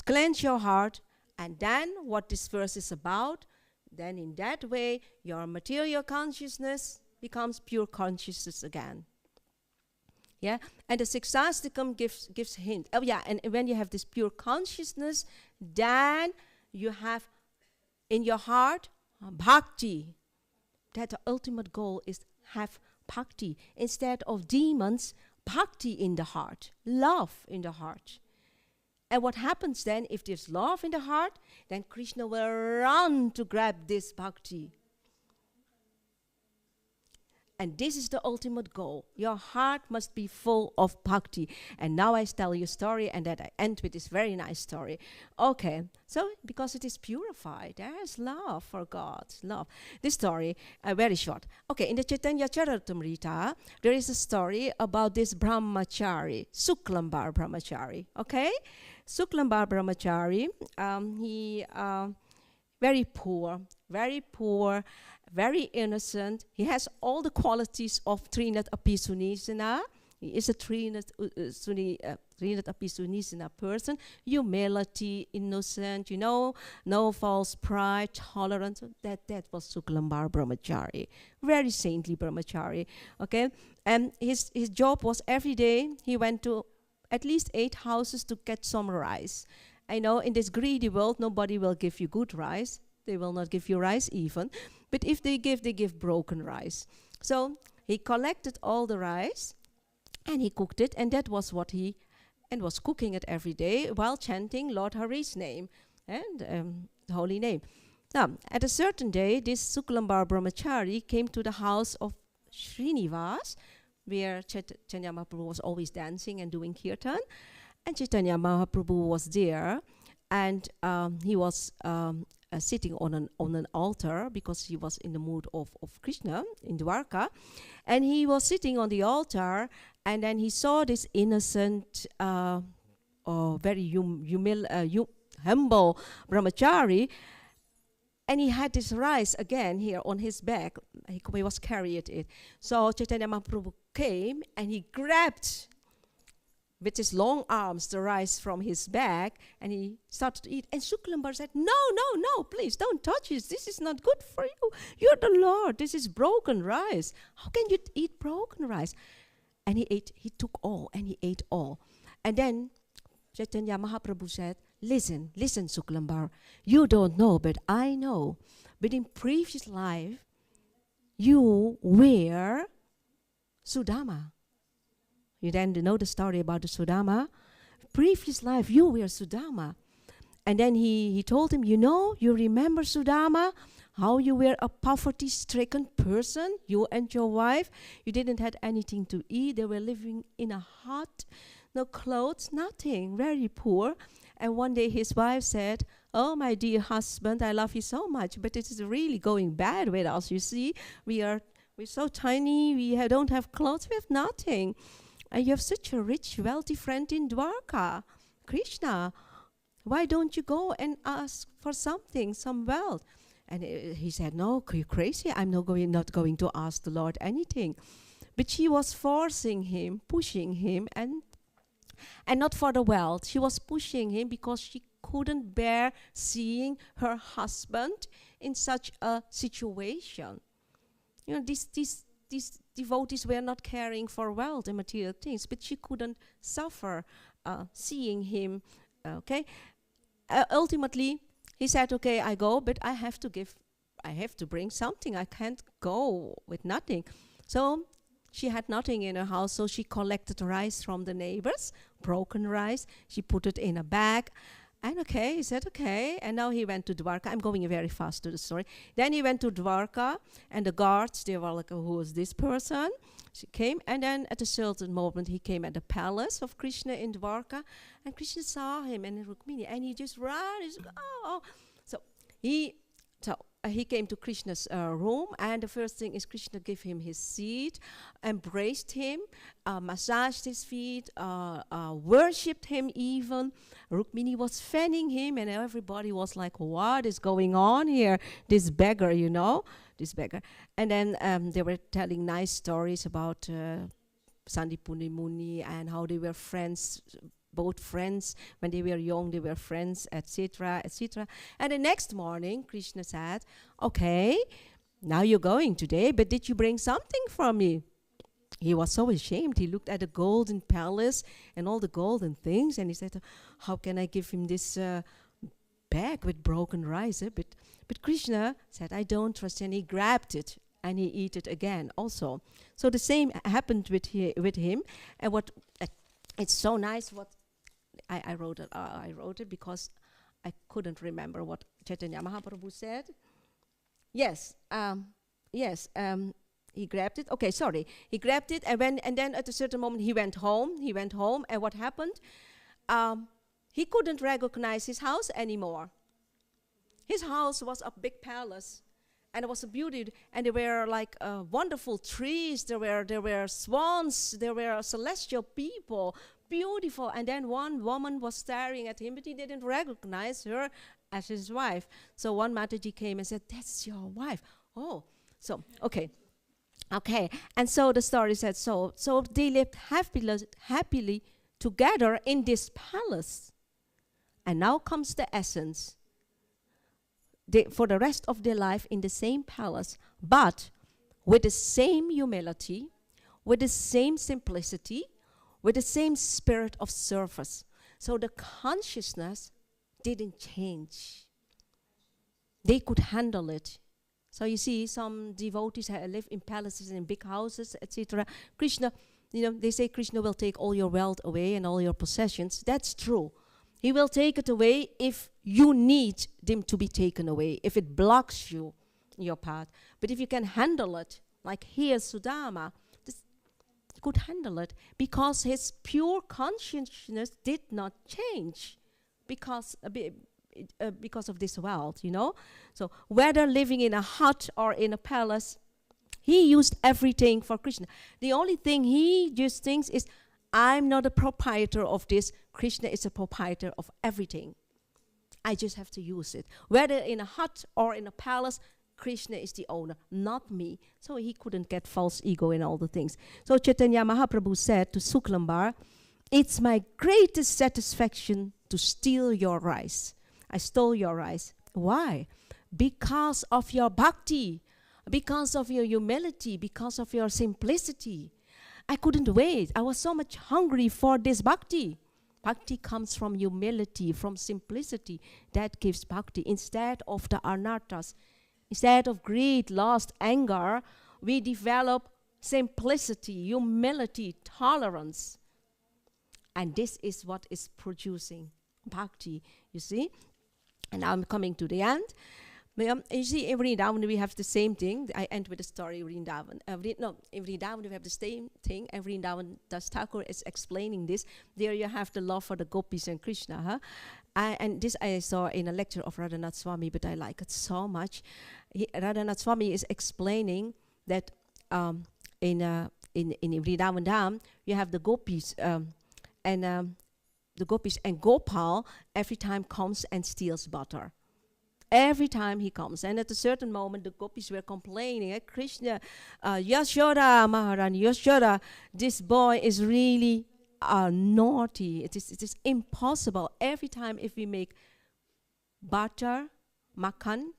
cleanse your heart, and then what this verse is about, then in that way your material consciousness becomes pure consciousness again. Yeah, and the Sixastikam gives hint. Oh yeah, and when you have this pure consciousness, then you have in your heart bhakti. That the ultimate goal is have bhakti. Instead of demons, bhakti in the heart, love in the heart. And what happens then, if there's love in the heart, then Krishna will run to grab this bhakti. And this is the ultimate goal. Your heart must be full of bhakti. And now I tell you a story, and that I end with this very nice story. Okay, so because it is purified, there is love for God, love. This story, very short. Okay, in the Chaitanya Charitamrita, there is a story about this brahmachari, Suklambar brahmachari. Okay, Suklambar brahmachari, he very poor, very innocent. He has all the qualities of Trinat Apisunisana. He is a Trinat Apisunisana person. Humility, innocent, no false pride, tolerance. That was Suklambar brahmachari. Very saintly brahmachari. Okay? And his job was every day he went to at least 8 houses to get some rice. I know in this greedy world, nobody will give you good rice. They will not give you rice even. But if they give broken rice. So he collected all the rice and he cooked it. And that was what he was cooking it every day while chanting Lord Hari's name and the holy name. Now, at a certain day, this Suklambar brahmachari came to the house of Srinivas, where Chaitanya Mahaprabhu was always dancing and doing kirtan. And Chaitanya Mahaprabhu was there, and he was sitting on an altar because he was in the mood of Krishna in Dwarka. And he was sitting on the altar, and then he saw this innocent, very humble brahmachari, and he had this rice again here on his back. He was carrying it. So Chaitanya Mahaprabhu came, and he grabbed with his long arms the rice from his bag, and he started to eat. And Suklambar said, no, please don't touch this. This is not good for you. You're the Lord. This is broken rice. How can you eat broken rice? And he took all, and he ate all. And then Chaitanya Mahaprabhu said, listen, Suklambar, you don't know, but I know. But in previous life, you were Sudama. You then know the story about the Sudama. Previous life, you were Sudama. And then he told him, you remember Sudama? How you were a poverty-stricken person, you and your wife. You didn't have anything to eat. They were living in a hut, no clothes, nothing, very poor. And one day his wife said, oh, my dear husband, I love you so much, but it is really going bad with us. You see, we're so tiny, we don't have clothes, we have nothing. And you have such a rich, wealthy friend in Dwarka, Krishna. Why don't you go and ask for something, some wealth? And he said, no, are you crazy? I'm not going to ask the Lord anything. But she was forcing him, pushing him, and not for the wealth. She was pushing him because she couldn't bear seeing her husband in such a situation. These devotees were not caring for wealth and material things, but she couldn't suffer seeing him. Ultimately, he said, okay, I go, but I have to bring something. I can't go with nothing. So she had nothing in her house, so she collected rice from the neighbors, broken rice. She put it in a bag. And he said, okay. And now he went to Dwarka. I'm going very fast to the story. Then he went to Dwarka, and the guards, they were like, who is this person? She came, and then at a certain moment, he came at the palace of Krishna in Dwarka, and Krishna saw him and Rukmini, and he just ran. So he came to Krishna's room, and the first thing is Krishna gave him his seat, embraced him, massaged his feet, worshipped him even. Rukmini was fanning him, and everybody was like, what is going on here? This beggar, this beggar. And then they were telling nice stories about Sandipuni Muni and how they were friends, both friends. When they were young, they were friends, etc., etc. And the next morning, Krishna said, okay, now you're going today, but did you bring something for me? He was so ashamed. He looked at the golden palace and all the golden things, and he said, how can I give him this bag with broken rice? But Krishna said, I don't trust you. And he grabbed it, and he ate it again also. So the same happened with him. And what it's so nice what I wrote it. I wrote it because I couldn't remember what Chaitanya Mahaprabhu said. he grabbed it. Okay, sorry. He grabbed it, and then at a certain moment he went home. And what happened? He couldn't recognize his house anymore. His house was a big palace, and it was a beauty. And there were like wonderful trees. There were swans. There were celestial people, beautiful. And then one woman was staring at him, but he didn't recognize her as his wife. So one Mataji came and said, "That's your wife." Oh, so okay. And so the story said so they lived happily together in this palace. And now comes the essence. For the rest of their life in the same palace, but with the same humility, with the same simplicity, with the same spirit of service. So the consciousness didn't change. They could handle it. So you see, some devotees live in palaces and in big houses, etc. Krishna, they say Krishna will take all your wealth away and all your possessions. That's true. He will take it away if you need them to be taken away, if it blocks you, your path. But if you can handle it, like here Sudama, could handle it because his pure consciousness did not change because of this wealth, So whether living in a hut or in a palace, he used everything for Krishna. The only thing he just thinks is, I'm not a proprietor of this. Krishna is a proprietor of everything. I just have to use it. Whether in a hut or in a palace, Krishna is the owner, not me. So he couldn't get false ego in all the things. So Chaitanya Mahaprabhu said to Suklambar, "It's my greatest satisfaction to steal your rice. I stole your rice. Why? Because of your bhakti, because of your humility, because of your simplicity. I couldn't wait. I was so much hungry for this bhakti." Bhakti comes from humility, from simplicity. That gives bhakti. Instead of the anarthas, instead of greed, lust, anger, we develop simplicity, humility, tolerance. And this is what is producing bhakti, you see. And now I'm coming to the end. You see, in Vrindavan we have the same thing. I end with a story in Vrindavan. In Vrindavan we have the same thing. And Vrindavan, Das Thakur is explaining this. There you have the love for the Gopis and Krishna. And this I saw in a lecture of Radhanath Swami, but I like it so much. Radhanath Swami is explaining that in Vrindavan Dham you have the Gopis the Gopis and Gopal every time comes and steals butter. Every time he comes. And at a certain moment, the Gopis were complaining, Krishna, Yashoda, Maharani, Yashoda, this boy is really naughty. It is impossible. Every time if we make butter, makhan,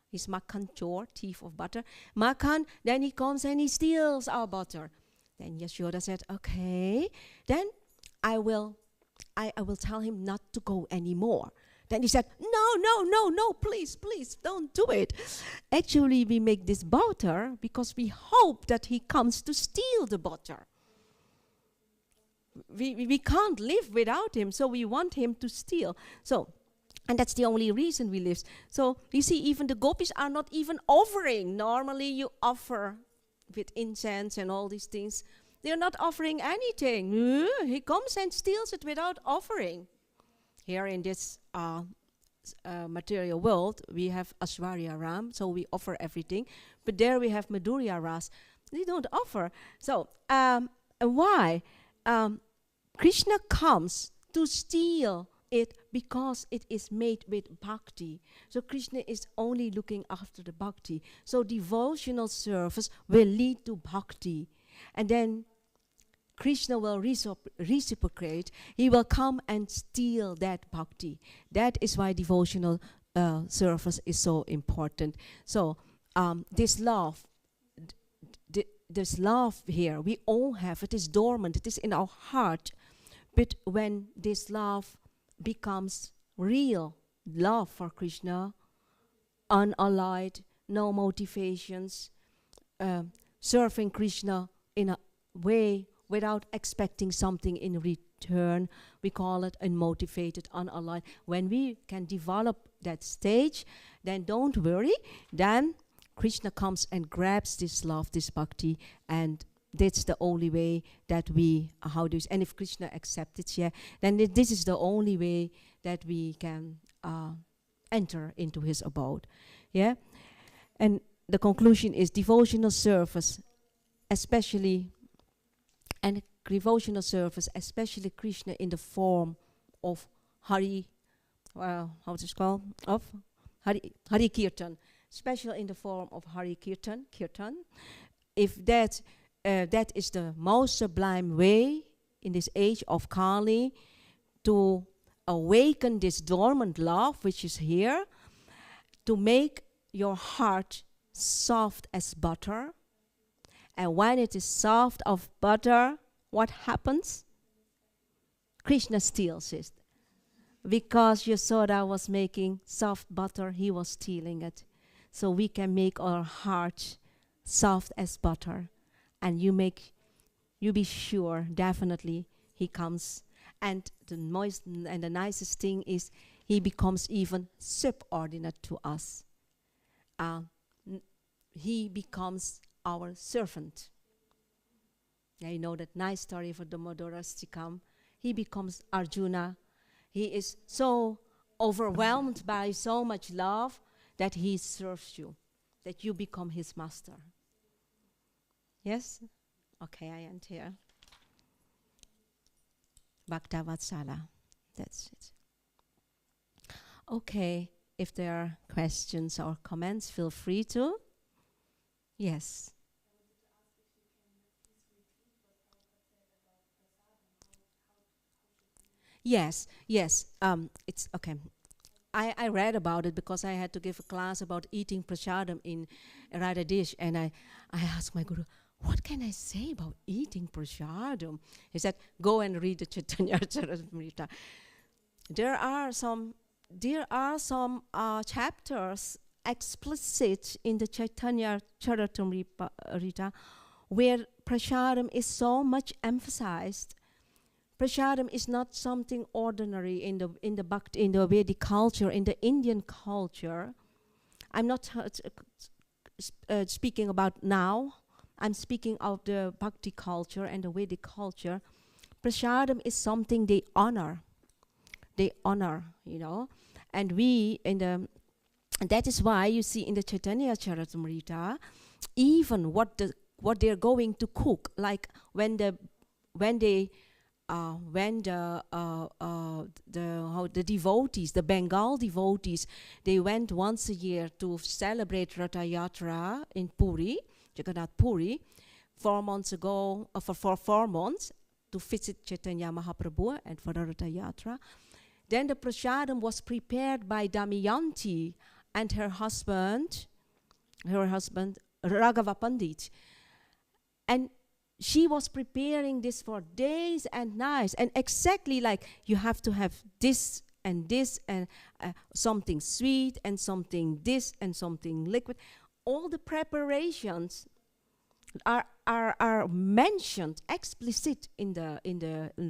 he's makhan chor, thief of butter, makhan, then he comes and he steals our butter. Then Yashoda said, okay, then I will tell him not to go anymore. Then he said, no, please, don't do it. Actually, we make this butter because we hope that he comes to steal the butter. We can't live without him, so we want him to steal. So, and that's the only reason we live. So, you see, even the Gopis are not even offering. Normally, you offer with incense and all these things. They're not offering anything. He comes and steals it without offering. Here in this material world, we have Ashwarya Ram, so we offer everything. But there we have Madhurya Ras. They don't offer. So why? Krishna comes to steal it because it is made with bhakti. So Krishna is only looking after the bhakti. So devotional service will lead to bhakti. And then Krishna will reciprocate. He will come and steal that bhakti. That is why devotional service is so important. So this love here, we all have. It is dormant. It is in our heart. But when this love becomes real love for Krishna, unallied, no motivations, serving Krishna in a way without expecting something in return, we call it unmotivated, unaligned. When we can develop that stage, then don't worry. Then Krishna comes and grabs this love, this bhakti, and that's the only way that we, and if Krishna accepts it, then this is the only way that we can enter into his abode. Yeah? And the conclusion is devotional service, especially Krishna in the form of Hari, how it is called? Of Hari Kirtan, special in the form of Hari Kirtan. If that is the most sublime way in this age of Kali to awaken this dormant love which is here, to make your heart soft as butter. And when it is soft of butter, what happens? Krishna steals it. Because Yashoda was making soft butter, he was stealing it. So we can make our heart soft as butter. And you be sure, definitely, he comes. And the nicest thing is, he becomes even subordinate to us. He becomes our servant. Yeah, you know that nice story for the Damodaras to come. He becomes Arjuna. He is so overwhelmed by so much love that he serves you, that you become his master. Yes? Okay, I end here. Bhaktavatsala. That's it. Okay, if there are questions or comments, feel free to. Yes. Yes. It's okay. I read about it because I had to give a class about eating prasadam in Radha dish, and I asked my guru, what can I say about eating prasadam? He said, go and read the Chaitanya Charitamrita. There are some chapters explicit in the Chaitanya Charitamrita where prasadam is so much emphasized. Prasadam is not something ordinary in the bhakti, in the Vedic culture, in the Indian culture. I'm not speaking about now. I'm speaking of the bhakti culture and the Vedic culture. Prasadam is something they honor. They honor, and and that is why you see in the Chaitanya Charitamrita, even what they're going to cook, like when the devotees, the Bengal devotees, they went once a year to celebrate Ratha Yatra in Puri, Jagannath Puri, 4 months ago, for 4 months, to visit Chaitanya Mahaprabhu and for the Ratha Yatra. Then the prasadam was prepared by Damayanti and her husband, Raghava Pandit. And she was preparing this for days and nights, and exactly like you have to have this and something sweet and something this and something liquid. All the preparations are mentioned explicit in the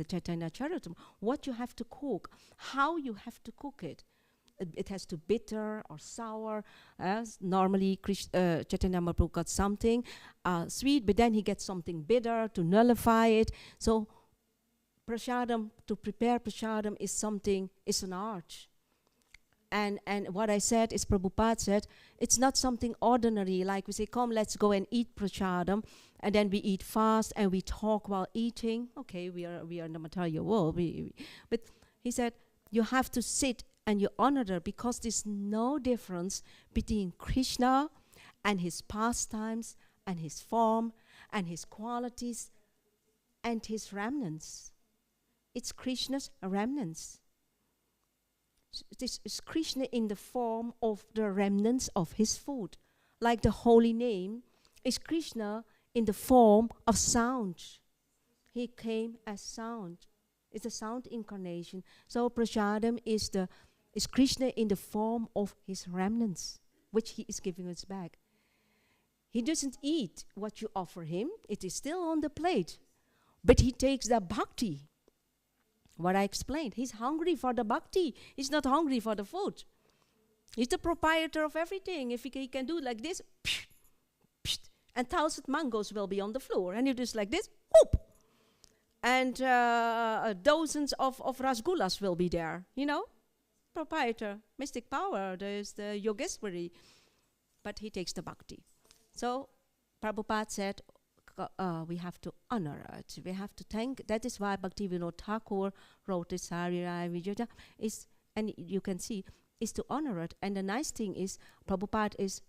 Chaitanya Charitamrita. What you have to cook, how you have to cook it. It has to bitter or sour. Normally, Chaitanya Mahaprabhu got something sweet, but then he gets something bitter to nullify it. So, prasadam, to prepare prasadam is an art. And what I said is, Prabhupada said, it's not something ordinary, like we say, come, let's go and eat prasadam, and then we eat fast and we talk while eating. Okay, we are in the material world. But he said, you have to sit and you honor her, because there's no difference between Krishna and his pastimes and his form and his qualities and his remnants. It's Krishna's remnants. This is Krishna in the form of the remnants of his food. Like the holy name is Krishna in the form of sound. He came as sound. It's a sound incarnation. So prasadam is Krishna in the form of his remnants, which he is giving us back. He doesn't eat what you offer him. It is still on the plate. But he takes the bhakti. What I explained. He's hungry for the bhakti. He's not hungry for the food. He's the proprietor of everything. If he can do like this, and 1,000 mangoes will be on the floor. And you just like this, whoop! And dozens of rasgullas will be there, you know? Proprietor, mystic power, there's the Yogeshwari. But he takes the bhakti. So Prabhupada said, we have to honor it. We have to thank. That is why Bhaktivinoda Thakur wrote this Sarira Vijaya. And you can see, is to honor it. And the nice thing is, Prabhupada is,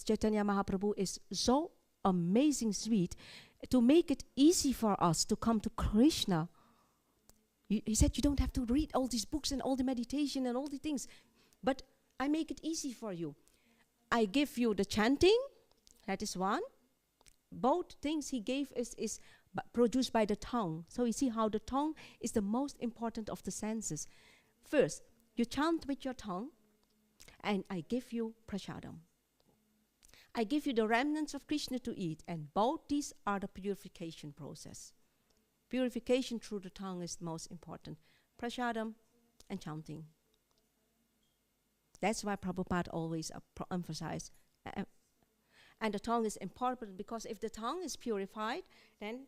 Chaitanya Mahaprabhu is so amazing sweet to make it easy for us to come to Krishna. He said, you don't have to read all these books and all the meditation and all the things. But I make it easy for you. I give you the chanting, that is one. Both things he gave is produced by the tongue. So you see how the tongue is the most important of the senses. First, you chant with your tongue, and I give you prasadam. I give you the remnants of Krishna to eat, and both these are the purification process. Purification through the tongue is the most important. Prasadam and chanting. That's why Prabhupada always emphasized. And the tongue is important because if the tongue is purified, then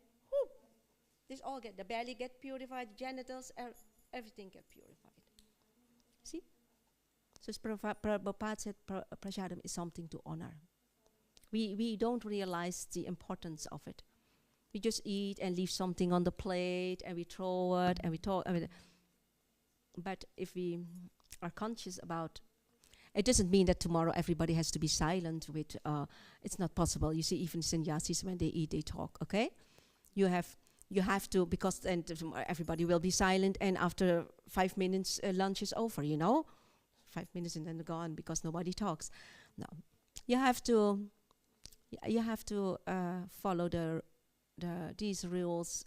this all the belly get purified, genitals, everything get purified. See? So Prabhupada said prasadam is something to honor. We don't realize the importance of it. We just eat and leave something on the plate and we throw it and we talk. But if we are conscious about, it doesn't mean that tomorrow everybody has to be silent with, it's not possible. You see, even sannyasis, when they eat, they talk, okay? You have to, because then everybody will be silent, and after 5 minutes, lunch is over, you know? 5 minutes and then gone because nobody talks. No. You have to follow these rules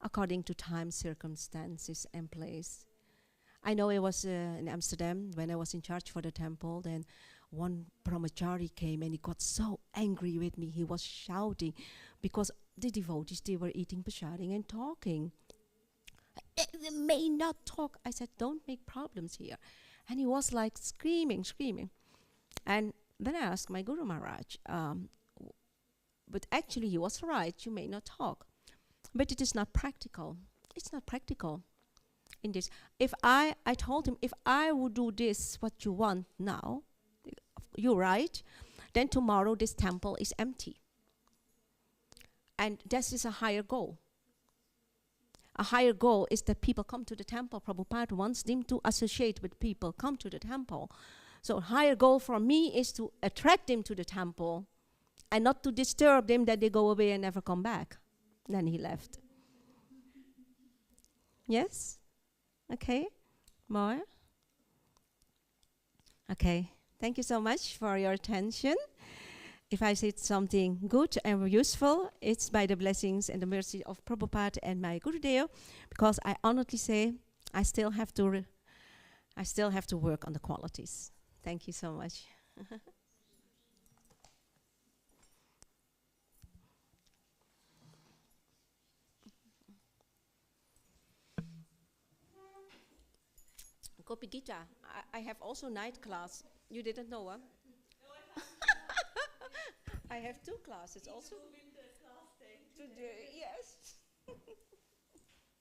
according to time, circumstances, and place. I know it was in Amsterdam when I was in charge for the temple. Then one brahmachari came and he got so angry with me. He was shouting because the devotees, they were eating prasadam and talking. They may not talk. I said, don't make problems here. And he was like screaming. And then I asked my Guru Maharaj, but actually he was right, you may not talk. But it is not practical. It's not practical. In this, if I told him, if I would do this, what you want now, you're right, then tomorrow this temple is empty. And this is a higher goal. A higher goal is that people come to the temple. Prabhupada wants them to associate with people, come to the temple. So a higher goal for me is to attract them to the temple and not to disturb them that they go away and never come back. Then he left. Yes? Okay, more? Okay, thank you so much for your attention. If I said something good and useful, it's by the blessings and the mercy of Prabhupada and my Gurudev, because I honestly say I still have to work on the qualities. Thank you so much. Gopi Gita, I have also night class. You didn't know, huh? I have 2 classes also.